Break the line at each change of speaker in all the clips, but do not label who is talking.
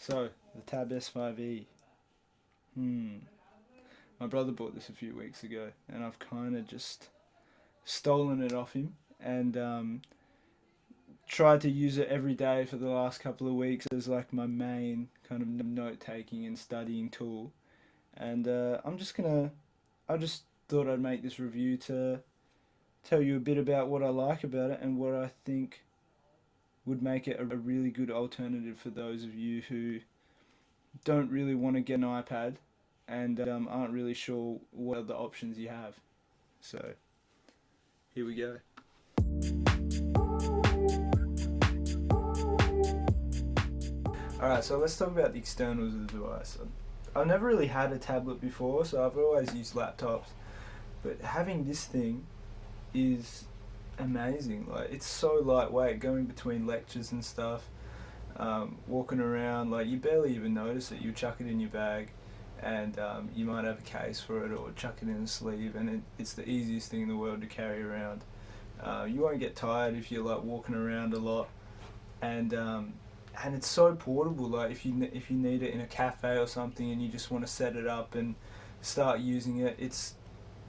So, the Tab S5e. My brother bought this a few weeks ago, and I've kind of just stolen it off him and tried to use it every day for the last couple of weeks as like my main kind of note taking and studying tool. And I just thought I'd make this review to tell you a bit about what I like about it and what I think would make it a really good alternative for those of you who don't really want to get an iPad and aren't really sure what other options you have. So, here we go. Alright, so let's talk about the externals of the device. I've never really had a tablet before, so I've always used laptops. But having this thing is amazing. Like, it's so lightweight, going between lectures and stuff, walking around, like you barely even notice it. You chuck it in your bag, and you might have a case for it or chuck it in a sleeve, and it's the easiest thing in the world to carry around. You won't get tired if you're like walking around a lot, and it's so portable. Like if you need it in a cafe or something, and you just want to set it up and start using it, it's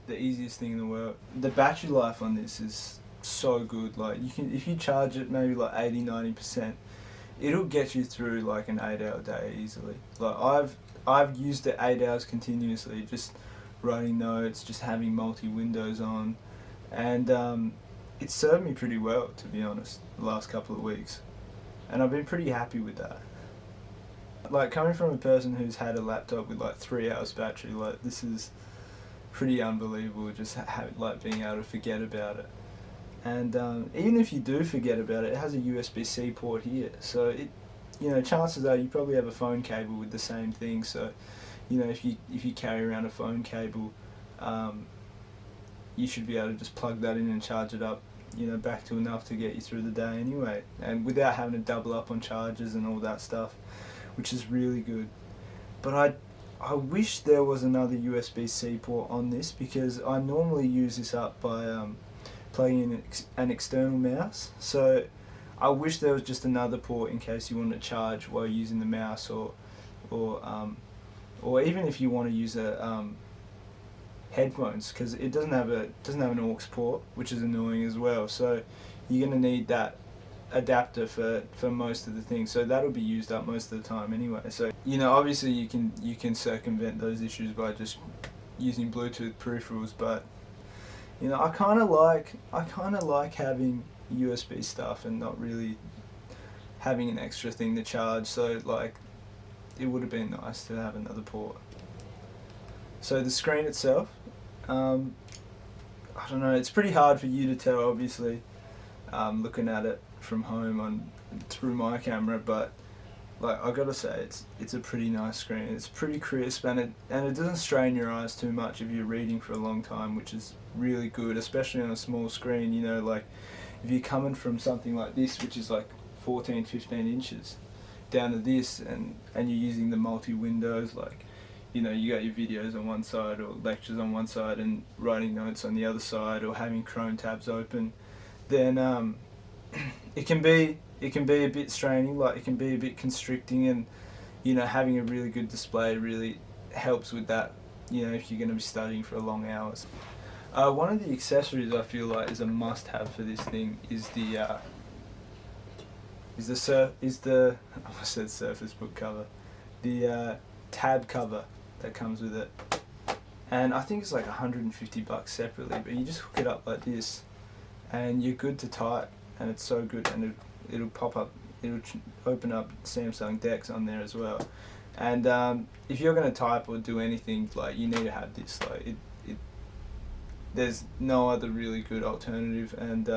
the easiest thing in the world. The battery life on this is so good. Like you can, if you charge it maybe like 80-90%, it'll get you through like an 8-hour day easily. Like I've used it 8 hours continuously, just writing notes, just having multi windows on, and it served me pretty well, to be honest, the last couple of weeks, and I've been pretty happy with that. Like coming from a person who's had a laptop with like 3 hours battery, like this is pretty unbelievable. Just like being able to forget about it, and even if you do forget about it, it has a USB-C port here, so chances are you probably have a phone cable with the same thing. So, if you carry around a phone cable, you should be able to just plug that in and charge it up, back to enough to get you through the day anyway, and without having to double up on charges and all that stuff, which is really good. But I wish there was another USB-C port on this, because I normally use this up by plugging in an external mouse. So I wish there was just another port in case you want to charge while using the mouse, or even if you want to use a headphones, because it doesn't have an aux port, which is annoying as well. So you're going to need that adapter for most of the things, so that'll be used up most of the time anyway. So obviously you can circumvent those issues by just using Bluetooth peripherals, but I kind of like having USB stuff and not really having an extra thing to charge. So like it would have been nice to have another port. So the screen itself, I don't know, it's pretty hard for you to tell obviously, looking at it from home through my camera, but like I gotta say, it's a pretty nice screen. It's pretty crisp, and it doesn't strain your eyes too much if you're reading for a long time, which is really good, especially on a small screen. Like if you're coming from something like this, which is like 14-15 inches, down to this, and you're using the multi windows, like you got your videos on one side or lectures on one side and writing notes on the other side, or having Chrome tabs open, then it can be a bit straining. Like it can be a bit constricting, and having a really good display really helps with that, if you're going to be studying for long hours. One of the accessories I feel like is a must-have for this thing is the I almost said Surface Book cover, the tab cover that comes with it, and I think it's like $150 separately, but you just hook it up like this, and you're good to type, and it's so good, and it'll pop up, it'll open up Samsung decks on there as well, and if you're going to type or do anything, like you need to have this. Like there's no other really good alternative, and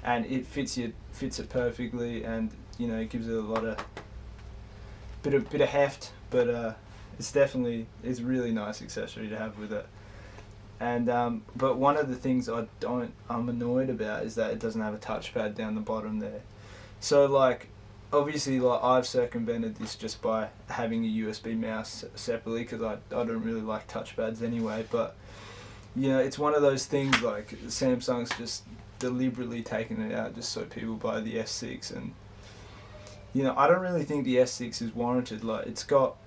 it fits it perfectly, and it gives it a lot of bit of heft, but it's a really nice accessory to have with it. And but one of the things I'm annoyed about is that it doesn't have a touchpad down the bottom there. So like obviously, like I've circumvented this just by having a USB mouse separately, because I don't really like touchpads anyway, but it's one of those things, like Samsung's just deliberately taken it out just so people buy the S6, and I don't really think the S6 is warranted. Like it's got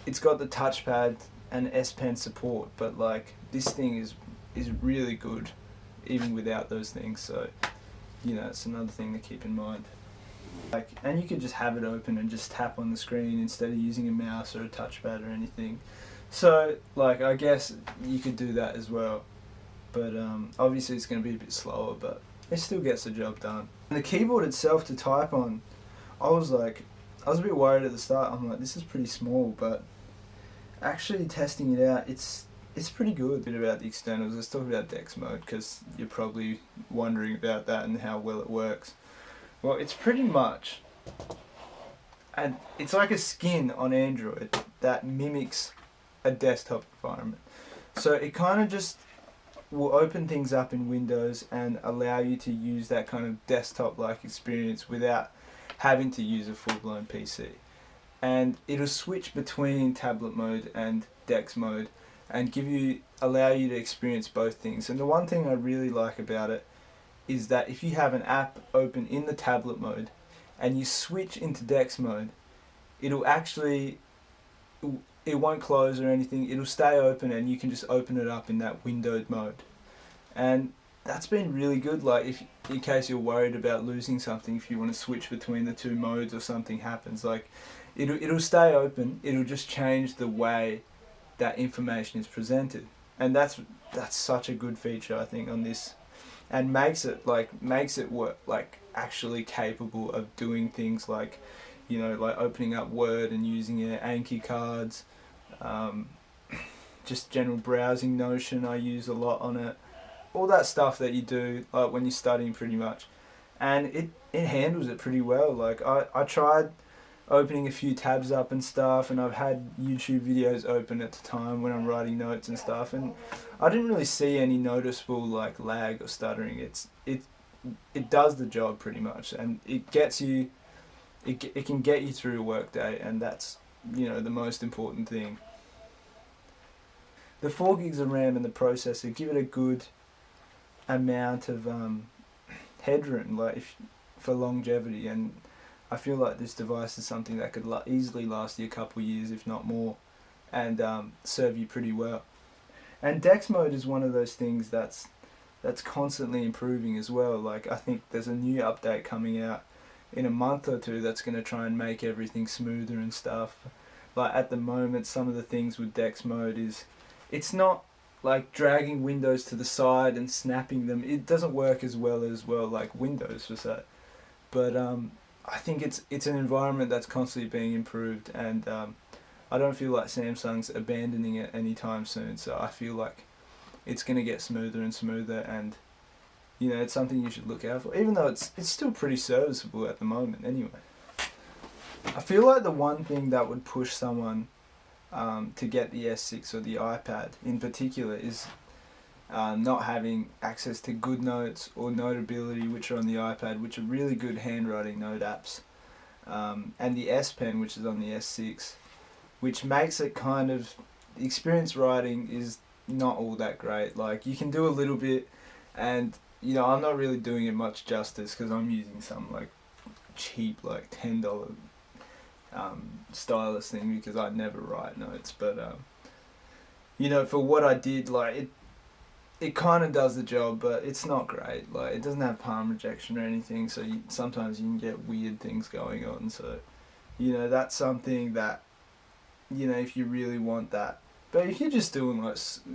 the touchpad and S Pen support, but like this thing is really good, even without those things. So it's another thing to keep in mind. And you could just have it open and just tap on the screen instead of using a mouse or a touchpad or anything. So I guess you could do that as well, but obviously it's going to be a bit slower, but it still gets the job done. And the keyboard itself to type on, I was a bit worried at the start. I'm like, this is pretty small, but actually testing it out, it's pretty good. A bit about the externals. Let's talk about Dex mode, because you're probably wondering about that and how well it works. Well, it's pretty much, and it's like a skin on Android that mimics a desktop environment. So it kind of just will open things up in Windows and allow you to use that kind of desktop-like experience without having to use a full-blown PC. And it'll switch between tablet mode and Dex mode and allow you to experience both things. And the one thing I really like about it is that if you have an app open in the tablet mode and you switch into Dex mode, it won't close or anything. It'll stay open and you can just open it up in that windowed mode. And that's been really good, like in case you're worried about losing something, if you want to switch between the two modes or something happens, it'll stay open. It'll just change the way that information is presented. And that's such a good feature, I think, on this, and makes it work, actually capable of doing things like opening up Word and using it, Anki cards, just general browsing Notion I use a lot on it, all that stuff that you do when you're studying pretty much, and it handles it pretty well. I tried opening a few tabs up and stuff, and I've had YouTube videos open at the time when I'm writing notes and stuff, and I didn't really see any noticeable lag or stuttering. It does the job pretty much, and it gets you, it can get you through a work day, and that's the most important thing. The 4 gigs of RAM and the processor give it a good amount of headroom for longevity, and I feel like this device is something that could easily last you a couple of years, if not more, and serve you pretty well. And Dex mode is one of those things that's constantly improving as well. I think there's a new update coming out in a month or two that's going to try and make everything smoother and stuff. At the moment, some of the things with Dex mode is, it's not dragging windows to the side and snapping them. It doesn't work as well like Windows for say. But I think it's an environment that's constantly being improved, and I don't feel like Samsung's abandoning it anytime soon. So I feel like it's going to get smoother and smoother, and it's something you should look out for, even though it's still pretty serviceable at the moment anyway. I feel like the one thing that would push someone to get the S6 or the iPad in particular is not having access to GoodNotes or Notability, which are on the iPad, which are really good handwriting note apps, and the S Pen, which is on the S6, which makes it the experience writing is not all that great. You can do a little bit, and I'm not really doing it much justice because I'm using some cheap $10 stylus thing, because I never write notes, but for what I did, it kind of does the job, but it's not great. It doesn't have palm rejection or anything, so sometimes you can get weird things going on. So that's something that if you really want that, but if you're just doing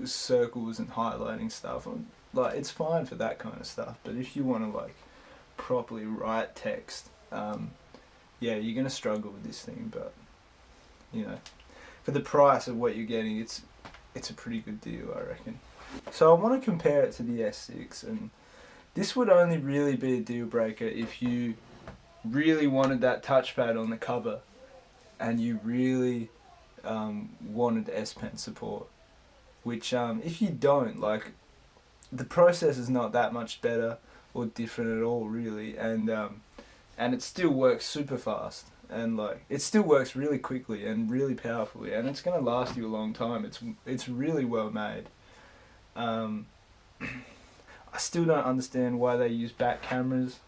circles and highlighting stuff, it's fine for that kind of stuff. But if you want to properly write text, yeah, you're gonna struggle with this thing. But for the price of what you're getting, it's a pretty good deal, I reckon. So I want to compare it to the S6, and this would only really be a deal breaker if you really wanted that touchpad on the cover, and you really wanted S Pen support. Which if you don't, the process is not that much better or different at all, really, and it still works super fast, and it still works really quickly and really powerfully, and it's gonna last you a long time. It's really well made. I still don't understand why they use back cameras.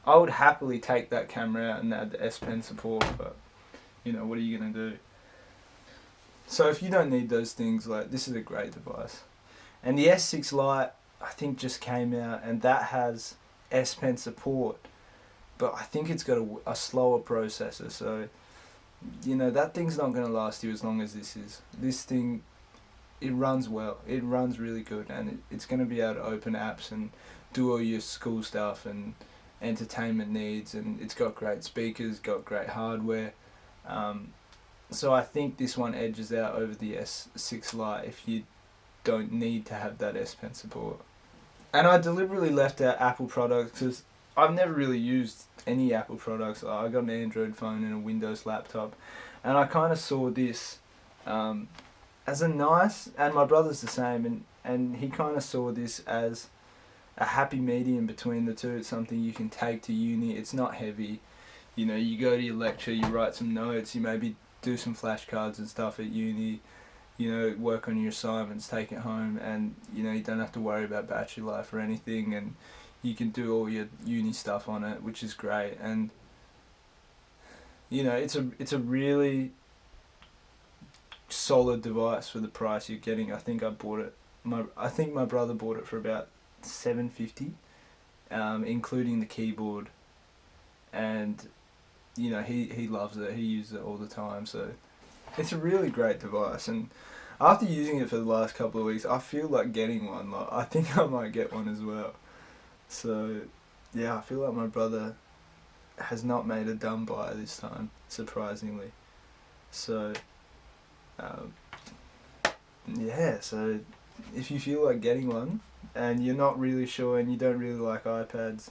I would happily take that camera out and add the S Pen support, but you know, what are you gonna do? So if you don't need those things, like, this is a great device. And the S6 Lite, I think, just came out, and that has S Pen support, but I think it's got a slower processor, so you know, that thing's not going to last you as long as this is. This thing, it runs well, it runs really good, and it's going to be able to open apps and do all your school stuff and entertainment needs, and it's got great speakers, got great hardware. So I think this one edges out over the S6 Lite if you don't need to have that S Pen support. And I deliberately left out Apple products because I've never really used any Apple products. I got an Android phone and a Windows laptop, and I kind of saw this as a nice, and my brother's the same, and he kind of saw this as a happy medium between the two. It's something you can take to uni. It's not heavy. You know, you go to your lecture, you write some notes, you maybe do some flashcards and stuff at uni, you know, work on your assignments, take it home, and you know, you don't have to worry about battery life or anything, and you can do all your uni stuff on it, which is great. And you know, it's a really solid device for the price you're getting. I think my brother bought it for about $750, including the keyboard, and you know, he loves it. He uses it all the time, so it's a really great device. And after using it for the last couple of weeks, I feel like getting one. Like, I think I might get one as well. So yeah, I feel like my brother has not made a dumb buy this time, surprisingly. So yeah, so if you feel like getting one and you're not really sure and you don't really like iPads,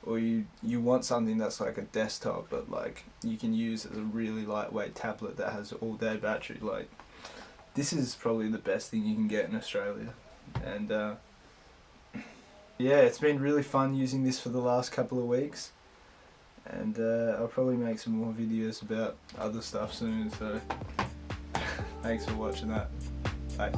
or you want something that's like a desktop but like you can use as a really lightweight tablet that has all day battery, like, this is probably the best thing you can get in Australia. And yeah, it's been really fun using this for the last couple of weeks, and I'll probably make some more videos about other stuff soon, so thanks for watching that. Bye.